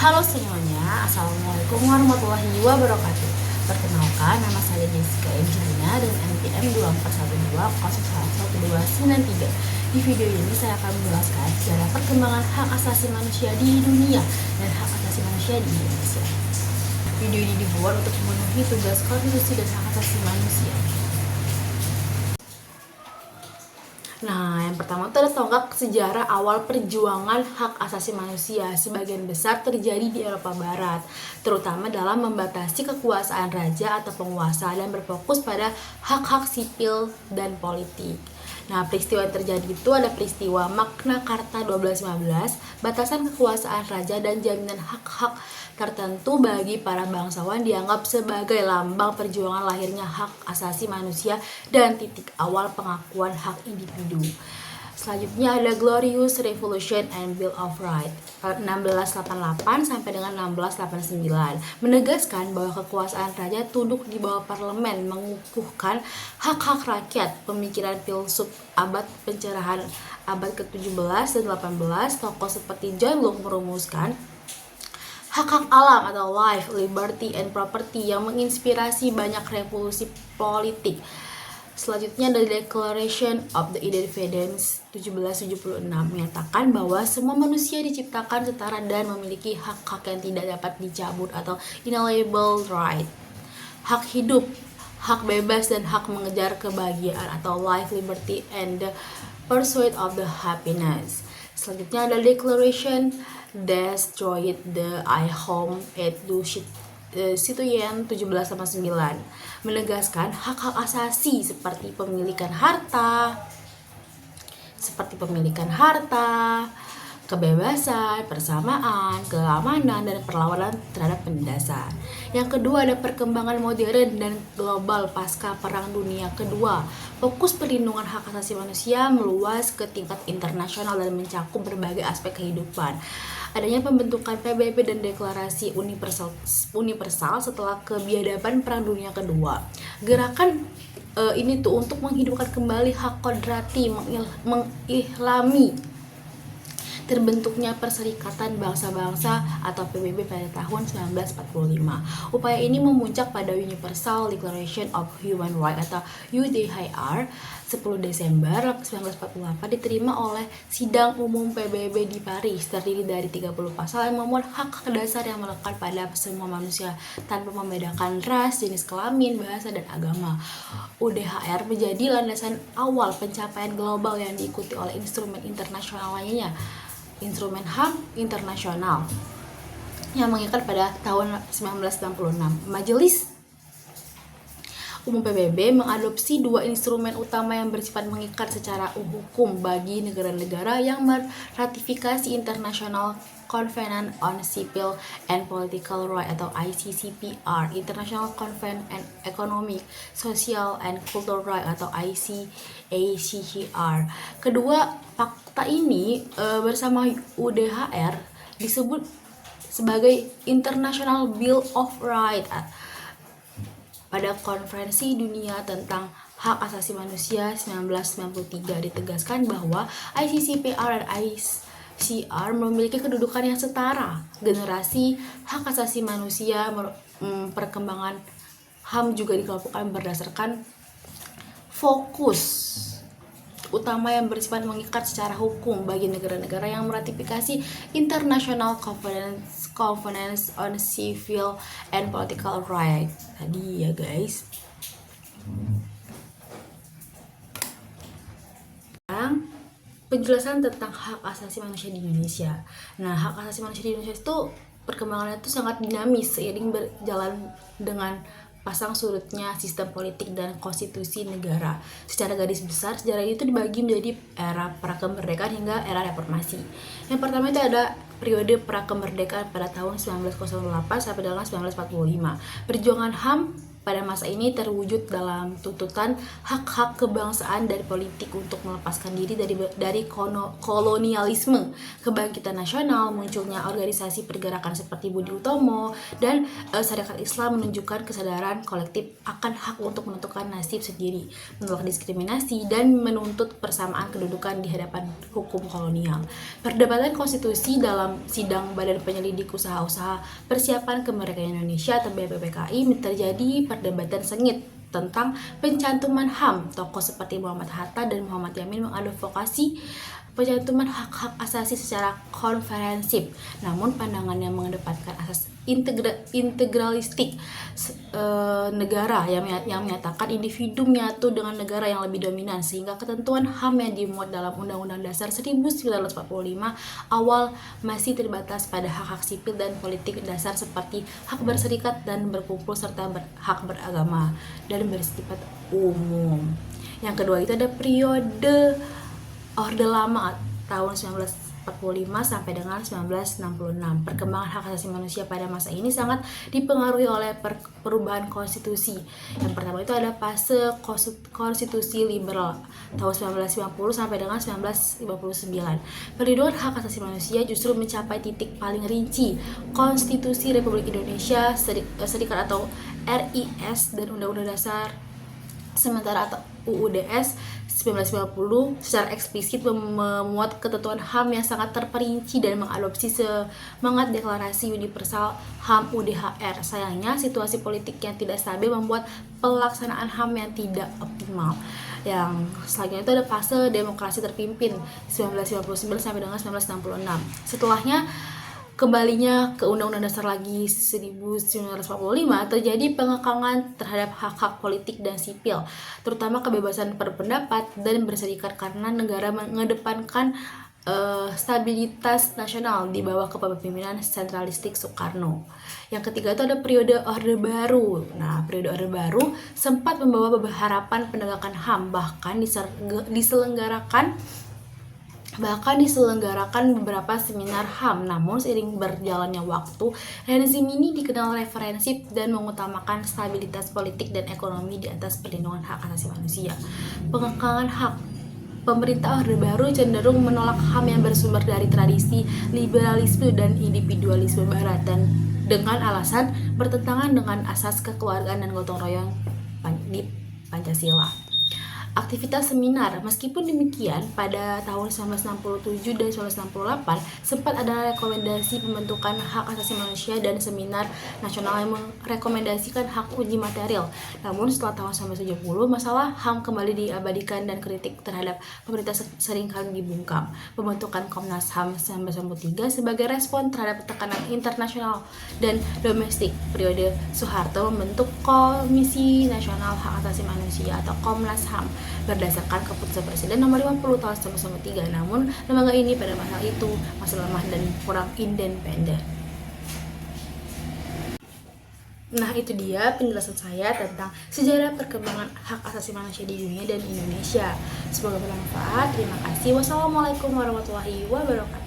Halo semuanya, Assalamualaikum warahmatullahi wabarakatuh. Perkenalkan, nama saya Jessica Angelina dengan NPM 2412 Di video ini saya akan menjelaskan sejarah perkembangan hak asasi manusia di dunia dan hak asasi manusia di Indonesia. Video ini dibuat untuk memenuhi tugas konstitusi dan hak asasi manusia. Nah, yang pertama itu ada tonggak sejarah awal perjuangan hak asasi manusia. Sebagian besar terjadi di Eropa Barat, terutama dalam membatasi kekuasaan raja atau penguasa dan berfokus pada hak-hak sipil dan politik. Nah, peristiwa yang terjadi itu ada peristiwa Magna Carta 1215, batasan kekuasaan raja dan jaminan hak-hak tertentu bagi para bangsawan dianggap sebagai lambang perjuangan lahirnya hak asasi manusia dan titik awal pengakuan hak individu. Selanjutnya ada Glorious Revolution and Bill of Rights 1688 sampai dengan 1689, menegaskan bahwa kekuasaan raja tunduk di bawah parlemen, mengukuhkan hak-hak rakyat. Pemikiran filsuf abad pencerahan abad ke-17 dan 18, tokoh seperti John Locke merumuskan hak-hak alam atau life, liberty, and property yang menginspirasi banyak revolusi politik. Selanjutnya ada Declaration of the Independence 1776 menyatakan bahwa semua manusia diciptakan setara dan memiliki hak-hak yang tidak dapat dicabut atau inalienable right. Hak hidup, hak bebas, dan hak mengejar kebahagiaan atau life, liberty, and the pursuit of the happiness. Selanjutnya ada Declaration destroyed the home et du citoyen 1789 menegaskan hak-hak asasi seperti pemilikan harta, kebebasan, persamaan, keamanan, dan perlawanan terhadap penindasan. Yang kedua ada perkembangan modern dan global pasca Perang Dunia Kedua. Fokus perlindungan hak asasi manusia meluas ke tingkat internasional dan mencakup berbagai aspek kehidupan. Adanya pembentukan PBB dan deklarasi universal setelah kebiadaban Perang Dunia Kedua. Gerakan ini tuh untuk menghidupkan kembali hak kodrati, mengihlami terbentuknya Perserikatan Bangsa-Bangsa atau PBB pada tahun 1945. Upaya ini memuncak pada Universal Declaration of Human Rights atau UDHR 10 Desember 1948 diterima oleh Sidang Umum PBB di Paris, terdiri dari 30 pasal yang memuat hak dasar yang melekat pada semua manusia tanpa membedakan ras, jenis kelamin, bahasa, dan agama. UDHR menjadi landasan awal pencapaian global yang diikuti oleh instrumen internasional lainnya. Instrumen HAM internasional yang mengikat pada tahun 1996. Majelis Umum PBB mengadopsi dua instrumen utama yang bersifat mengikat secara hukum bagi negara-negara yang meratifikasi International Covenant on Civil and Political Rights atau ICCPR, International Covenant on Economic, Social and Cultural Rights atau ICACR. Kedua fakta ini bersama UDHR disebut sebagai International Bill of Rights. Pada Konferensi Dunia tentang Hak Asasi Manusia 1993 ditegaskan bahwa ICCPR dan ICR memiliki kedudukan yang setara. Generasi hak asasi manusia, perkembangan HAM juga dikelompokkan berdasarkan fokus utama yang bersifat mengikat secara hukum bagi negara-negara yang meratifikasi International Covenant on Civil and Political Rights tadi ya guys. Sekarang penjelasan tentang hak asasi manusia di Indonesia. Nah, hak asasi manusia di Indonesia itu perkembangannya itu sangat dinamis seiring berjalan dengan pasang surutnya sistem politik dan konstitusi negara. Secara garis besar, sejarah itu dibagi menjadi era prakemerdekaan hingga era reformasi. Yang pertama itu ada periode prakemerdekaan pada tahun 1908 sampai dengan 1945. Perjuangan HAM pada masa ini terwujud dalam tuntutan hak-hak kebangsaan dan politik untuk melepaskan diri dari kolonialisme, kebangkitan nasional, munculnya organisasi pergerakan seperti Budi Utomo, dan Sarekat Islam menunjukkan kesadaran kolektif akan hak untuk menentukan nasib sendiri, menolak diskriminasi, dan menuntut persamaan kedudukan di hadapan hukum kolonial. Perdebatan konstitusi dalam sidang Badan Penyelidik Usaha-usaha Persiapan Kemerdekaan Indonesia atau BPPKI terjadi perdebatan sengit tentang pencantuman HAM. Tokoh seperti Muhammad Hatta dan Muhammad Yamin mengadvokasi pencantuman hak-hak asasi secara konferensif, namun pandangan yang mengedepankan asas integralistik negara yang menyatakan individu menyatu dengan negara yang lebih dominan, sehingga ketentuan HAM yang dimuat dalam Undang-Undang Dasar 1945 awal masih terbatas pada hak-hak sipil dan politik dasar seperti hak berserikat dan berkumpul serta hak beragama dan bersifat umum. Yang kedua itu ada periode Orde Lama tahun 1945 sampai dengan 1966. Perkembangan hak asasi manusia pada masa ini sangat dipengaruhi oleh perubahan konstitusi. Yang pertama itu ada fase konstitusi liberal tahun 1950 sampai dengan 1959. Perlindungan hak asasi manusia justru mencapai titik paling rinci. Konstitusi Republik Indonesia Serikat atau RIS dan Undang-Undang Dasar Sementara atau UUDS 1990 secara eksplisit memuat ketentuan HAM yang sangat terperinci dan mengadopsi semangat deklarasi universal HAM UDHR. Sayangnya situasi politik yang tidak stabil membuat pelaksanaan HAM yang tidak optimal. Yang selanjutnya itu ada fase demokrasi terpimpin 1959 sampai dengan 1966. Setelahnya kembalinya ke Undang-Undang Dasar lagi 1945 terjadi pengekangan terhadap hak-hak politik dan sipil, terutama kebebasan berpendapat dan berserikat karena negara mengedepankan stabilitas nasional di bawah kepemimpinan sentralistik Soekarno. Yang ketiga itu ada periode Orde Baru. Nah, periode Orde Baru sempat membawa harapan penegakan HAM, bahkan diselenggarakan beberapa seminar HAM. Namun seiring berjalannya waktu, rezim ini dikenal referensif dan mengutamakan stabilitas politik dan ekonomi di atas perlindungan hak asasi manusia. Pengekangan hak. Pemerintah Orde Baru cenderung menolak HAM yang bersumber dari tradisi liberalisme dan individualisme Barat dan dengan alasan bertentangan dengan asas kekeluargaan dan gotong royong di Pancasila. Aktivitas seminar. Meskipun demikian, pada tahun 1967 dan 1968 sempat ada rekomendasi pembentukan hak asasi manusia dan seminar nasional yang merekomendasikan hak uji material. Namun setelah tahun 1970, masalah HAM kembali diabadikan dan kritik terhadap pemerintah seringkali dibungkam. Pembentukan Komnas HAM 1993 sebagai respon terhadap tekanan internasional dan domestik. Periode Soeharto membentuk Komisi Nasional Hak Asasi Manusia atau Komnas HAM berdasarkan keputusan Presiden nomor 50 tahun 1993. Namun lembaga ini pada masa itu masih lemah dan kurang independen. Nah, itu dia penjelasan saya tentang sejarah perkembangan hak asasi manusia di dunia dan Indonesia. Semoga bermanfaat. Terima kasih. Wassalamualaikum warahmatullahi wabarakatuh.